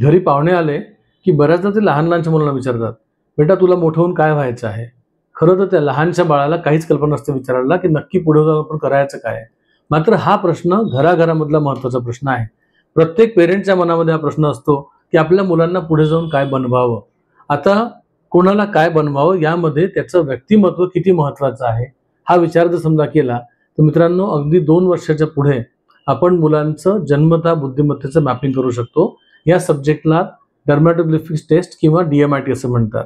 घरी पाहुणे आले की बऱ्याचदा ते लहान लहानच्या मुलांना विचारतात, बेटा तुला मोठं होऊन काय व्हायचं आहे. खरं तर त्या लहानशा बाळाला काहीच कल्पना नसते विचारायला की नक्की पुढे जाऊन आपण करायचं काय आहे. मात्र हा प्रश्न घराघरामधला महत्त्वाचा प्रश्न आहे. प्रत्येक पेरेंटच्या मनामध्ये हा प्रश्न असतो की आपल्या मुलांना पुढे जाऊन काय बनवावं. आता कोणाला काय बनवावं यामध्ये त्याचं व्यक्तिमत्व किती महत्त्वाचं आहे हा विचार जर समजा केला तर मित्रांनो अगदी 2 वर्षाच्या पुढे आपण मुलांचं जन्मतः बुद्धिमत्तेचं मॅपिंग करू शकतो. या सब्जेक्टला डर्मॅटोग्लिफिक्स टेस्ट किंवा DMIT असं म्हणतात.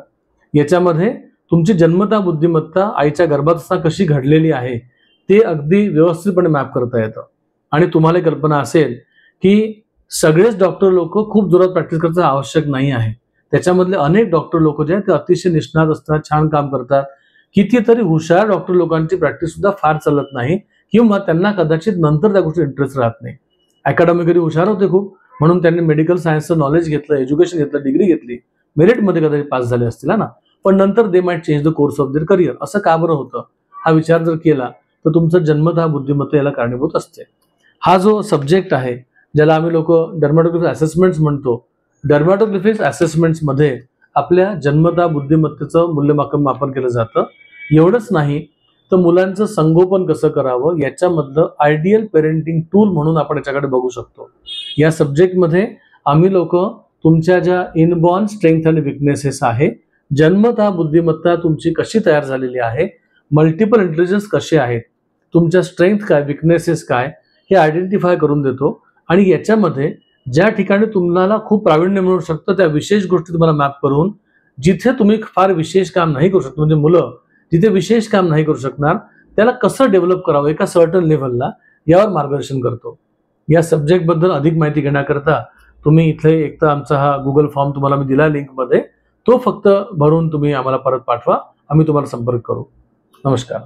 याच्यामध्ये तुमची जन्मतः बुद्धिमत्ता आईच्या गर्भात असताना कशी घडलेली आहे ते अगदी व्यवस्थितपणे मॅप करता येतं. आणि तुम्हाला कल्पना असेल की सगळेच डॉक्टर लोक खूप जोरात प्रॅक्टिस करणं आवश्यक नाही आहे. त्याच्यामधले अनेक डॉक्टर लोक जे आहेत ते अतिशय निष्णात असतात, छान काम करतात. कितीतरी हुशार डॉक्टर लोकांची प्रॅक्टिस सुद्धा फार चालत नाही किंवा त्यांना कदाचित नंतर त्या गोष्टी इंटरेस्ट राहत नाही. अकॅडमिकली हुशार होते खूप म्हणून त्यांनी मेडिकल सायन्सचं नॉलेज घेतलं, एज्युकेशन घेतलं, डिग्री घेतली, मेरिटमध्ये कदाचित पास झाले असतील ना, पण नंतर they might change the course of their career. असं का बरं होतं हा विचार जर केला तर तुमचं जन्मतः बुद्धिमत्ता याला कारणीभूत असते. हा जो सब्जेक्ट आहे ज्याला आम्ही लोक डर्मॅटोग्लिफिक्स असेसमेंट्स म्हणतो, डर्मॅटोग्लिफिक्स असेसमेंट्समध्ये आपल्या जन्मतः बुद्धिमत्तेचं मूल्यमापन केलं जातं. एवढंच नाही तर मुलांचं संगोपन कसं करावं याच्यामधलं आयडियल पेरेंटिंग टूल म्हणून आपण याच्याकडे बघू शकतो. या सब्जेक्टमध्ये आम्ही लोक तुमच्या ज्या इनबॉर्न स्ट्रेंथ आणि विकनेसेस आहे, जन्मतः बुद्धिमत्ता तुमची कशी तयार झालेली आहे, मल्टिपल इंटेलिजन्स कसे आहेत, तुमच्या स्ट्रेंथ काय, विकनेसेस काय हे आयडेंटिफाय करून देतो. आणि याच्यामध्ये ज्या ठिकाणी तुम्हाला खूप प्रावीण्य मिळू शकतं त्या विशेष गोष्टी तुम्हाला मॅप करून जिथे तुम्ही फार विशेष काम नाही करू शकत म्हणजे मुलं जिथे विशेष काम नाही करू शकणार त्याला कसं डेव्हलप करावं एका सर्टन लेव्हलला यावर मार्गदर्शन करतो. या सब्जेक्टबद्दल अधिक माहिती घेण्याकरता तुम्ही इथे एक तर आमचा हा गुगल फॉर्म तुम्हाला मी दिला लिंकमध्ये, तो फक्त भरून तुम्ही आम्हाला परत पाठवा, आम्ही तुम्हाला संपर्क करू. नमस्कार.